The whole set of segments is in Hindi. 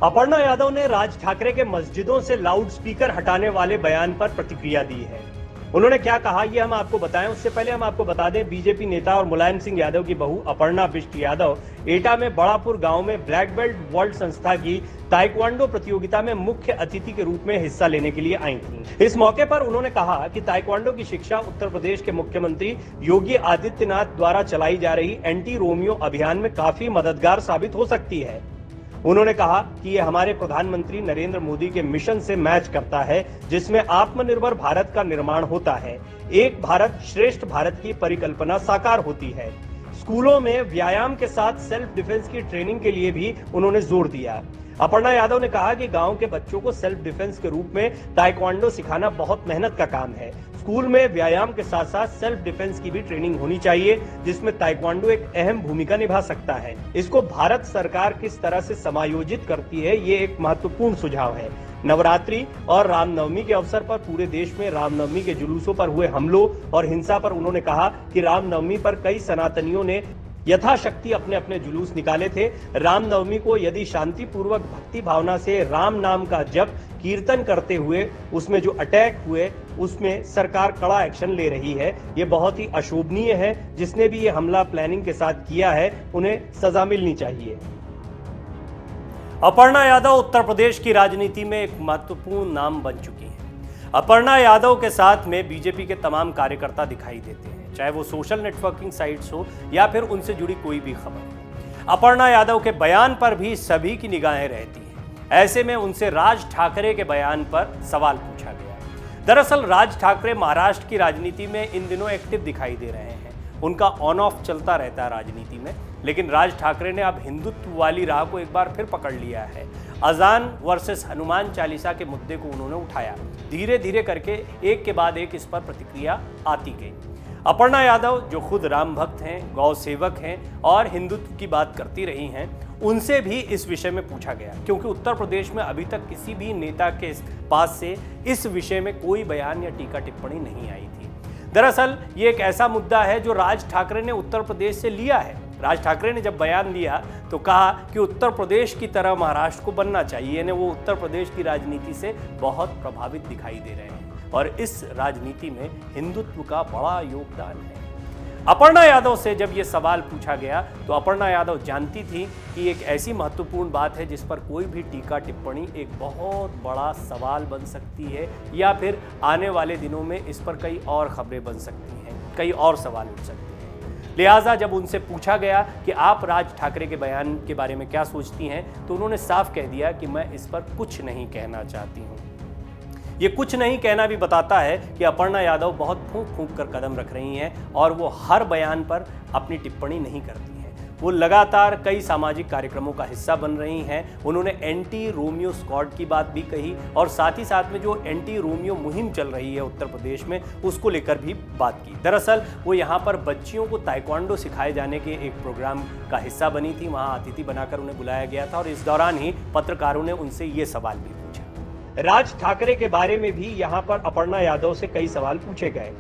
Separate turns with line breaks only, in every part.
अपर्णा यादव ने राज ठाकरे के मस्जिदों से लाउड स्पीकर हटाने वाले बयान पर प्रतिक्रिया दी है। उन्होंने क्या कहा ये हम आपको बताएं, उससे पहले हम आपको बता दें बीजेपी नेता और मुलायम सिंह यादव की बहू अपर्णा बिष्ट यादव एटा में बड़ापुर गांव में ब्लैक बेल्ट वर्ल्ड संस्था की ताइक्वांडो प्रतियोगिता में मुख्य अतिथि के रूप में हिस्सा लेने के लिए आई थी। इस मौके पर उन्होंने कहा कि ताइक्वांडो की शिक्षा उत्तर प्रदेश के मुख्यमंत्री योगी आदित्यनाथ द्वारा चलाई जा रही एंटी रोमियो अभियान में काफी मददगार साबित हो सकती है। उन्होंने कहा कि ये हमारे प्रधानमंत्री नरेंद्र मोदी के मिशन से मैच करता है, जिसमें आत्मनिर्भर भारत का निर्माण होता है, एक भारत श्रेष्ठ भारत की परिकल्पना साकार होती है। स्कूलों में व्यायाम के साथ सेल्फ डिफेंस की ट्रेनिंग के लिए भी उन्होंने जोर दिया। अपर्णा यादव ने कहा कि गांव के बच्चों को सेल्फ डिफेंस के रूप में ताइक्वांडो सिखाना बहुत मेहनत का काम है। स्कूल में व्यायाम के साथ साथ सेल्फ डिफेंस की भी ट्रेनिंग होनी चाहिए, जिसमें ताइक्वांडो एक अहम भूमिका निभा सकता है। इसको भारत सरकार किस तरह से समायोजित करती है, ये एक महत्वपूर्ण सुझाव है। नवरात्रि और रामनवमी के अवसर पर पूरे देश में रामनवमी के जुलूसों पर हुए हमलों और हिंसा पर उन्होंने कहा कि रामनवमी पर कई सनातनियों ने यथाशक्ति अपने अपने जुलूस निकाले थे। रामनवमी को यदि शांतिपूर्वक भक्ति भावना से राम नाम का जप कीर्तन करते हुए उसमें जो अटैक हुए उसमें सरकार कड़ा एक्शन ले रही है, ये बहुत ही अशोभनीय है। जिसने भी ये हमला प्लानिंग के साथ किया है उन्हें सजा मिलनी चाहिए। अपर्णा यादव उत्तर प्रदेश की राजनीति में एक महत्वपूर्ण नाम बन चुकी हैं। अपर्णा यादव के साथ में बीजेपी के तमाम कार्यकर्ता दिखाई देते हैं, चाहे वो सोशल नेटवर्किंग साइट्स हो या फिर उनसे जुड़ी कोई भी खबर। अपर्णा यादव के बयान पर भी सभी की निगाहें रहती हैं। ऐसे में उनसे राज ठाकरे के बयान पर सवाल पूछा गया। दरअसल राज ठाकरे महाराष्ट्र की राजनीति में इन दिनों एक्टिव दिखाई दे रहे हैं। उनका ऑन ऑफ चलता रहता है राजनीति में, लेकिन राज ठाकरे ने अब हिंदुत्व वाली राह को एक बार फिर पकड़ लिया है। अजान वर्सेस हनुमान चालीसा के मुद्दे को उन्होंने उठाया। धीरे धीरे करके एक के बाद एक इस पर प्रतिक्रिया आती गई। अपर्णा यादव जो खुद राम भक्त हैं, गौ सेवक हैं और हिंदुत्व की बात करती रही हैं, उनसे भी इस विषय में पूछा गया, क्योंकि उत्तर प्रदेश में अभी तक किसी भी नेता के पास से इस विषय में कोई बयान या टीका टिप्पणी नहीं आई थी। दरअसल ये एक ऐसा मुद्दा है जो राज ठाकरे ने उत्तर प्रदेश से लिया है। राज ठाकरे ने जब बयान दिया तो कहा कि उत्तर प्रदेश की तरह महाराष्ट्र को बनना चाहिए, यानी वो उत्तर प्रदेश की राजनीति से बहुत प्रभावित दिखाई दे रहे हैं और इस राजनीति में हिंदुत्व का बड़ा योगदान है। अपर्णा यादव से जब ये सवाल पूछा गया तो अपर्णा यादव जानती थी कि एक ऐसी महत्वपूर्ण बात है जिस पर कोई भी टीका टिप्पणी एक बहुत बड़ा सवाल बन सकती है, या फिर आने वाले दिनों में इस पर कई और खबरें बन सकती हैं, कई और सवाल उठ सकते हैं। लिहाजा जब उनसे पूछा गया कि आप राज ठाकरे के बयान के बारे में क्या सोचती हैं, तो उन्होंने साफ कह दिया कि मैं इस पर कुछ नहीं कहना चाहती हूँ। ये कुछ नहीं कहना भी बताता है कि अपर्णा यादव बहुत फूंक फूंक कर कदम रख रही हैं और वो हर बयान पर अपनी टिप्पणी नहीं करती हैं। वो लगातार कई सामाजिक कार्यक्रमों का हिस्सा बन रही हैं। उन्होंने एंटी रोमियो स्क्वाड की बात भी कही और साथ ही साथ में जो एंटी रोमियो मुहिम चल रही है उत्तर प्रदेश में, उसको लेकर भी बात की। दरअसल वो यहाँ पर बच्चियों को ताइक्वांडो सिखाए जाने के एक प्रोग्राम का हिस्सा बनी थी। वहाँ अतिथि बनाकर उन्हें बुलाया गया था और इस दौरान ही पत्रकारों ने उनसे ये सवाल भी पूछा। राज ठाकरे के बारे में भी यहाँ पर अपर्णा यादव से कई सवाल पूछे गए।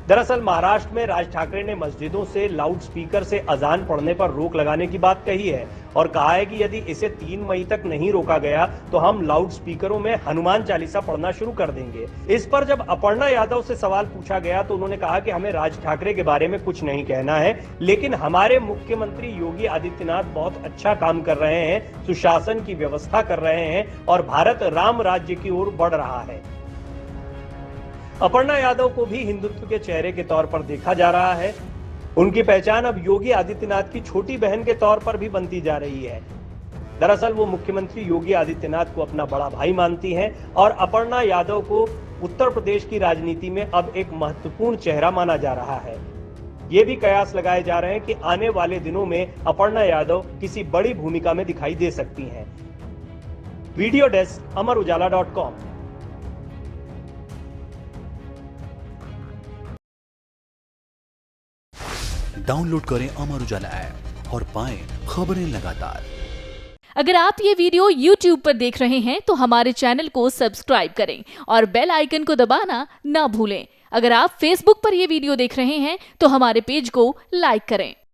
दरअसल महाराष्ट्र में राज ठाकरे ने मस्जिदों से लाउड स्पीकर से अजान पढ़ने पर रोक लगाने की बात कही है और कहा है कि यदि इसे 3 मई तक नहीं रोका गया तो हम लाउड स्पीकरों में हनुमान चालीसा पढ़ना शुरू कर देंगे। इस पर जब अपर्णा यादव से सवाल पूछा गया तो उन्होंने कहा कि हमें राज ठाकरे के बारे में कुछ नहीं कहना है, लेकिन हमारे मुख्यमंत्री योगी आदित्यनाथ बहुत अच्छा काम कर रहे हैं, सुशासन की व्यवस्था कर रहे हैं और भारत राम राज्य की ओर बढ़ रहा है। अपर्णा यादव को भी हिंदुत्व के चेहरे के तौर पर देखा जा रहा है। उनकी पहचान अब योगी आदित्यनाथ की छोटी बहन के तौर पर भी बनती जा रही है। दरअसल वो मुख्यमंत्री योगी आदित्यनाथ को अपना बड़ा भाई मानती हैं और अपर्णा यादव को उत्तर प्रदेश की राजनीति में अब एक महत्वपूर्ण चेहरा माना जा रहा है। ये भी कयास लगाए जा रहे हैं कि आने वाले दिनों में अपर्णा यादव किसी बड़ी भूमिका में दिखाई दे सकती हैं। Video desk अमरउजाला.com।
डाउनलोड करें अमर उजाला ऐप और पाएं खबरें लगातार।
अगर आप ये वीडियो YouTube पर देख रहे हैं तो हमारे चैनल को सब्सक्राइब करें और बेल आइकन को दबाना ना भूलें। अगर आप Facebook पर ये वीडियो देख रहे हैं तो हमारे पेज को लाइक करें।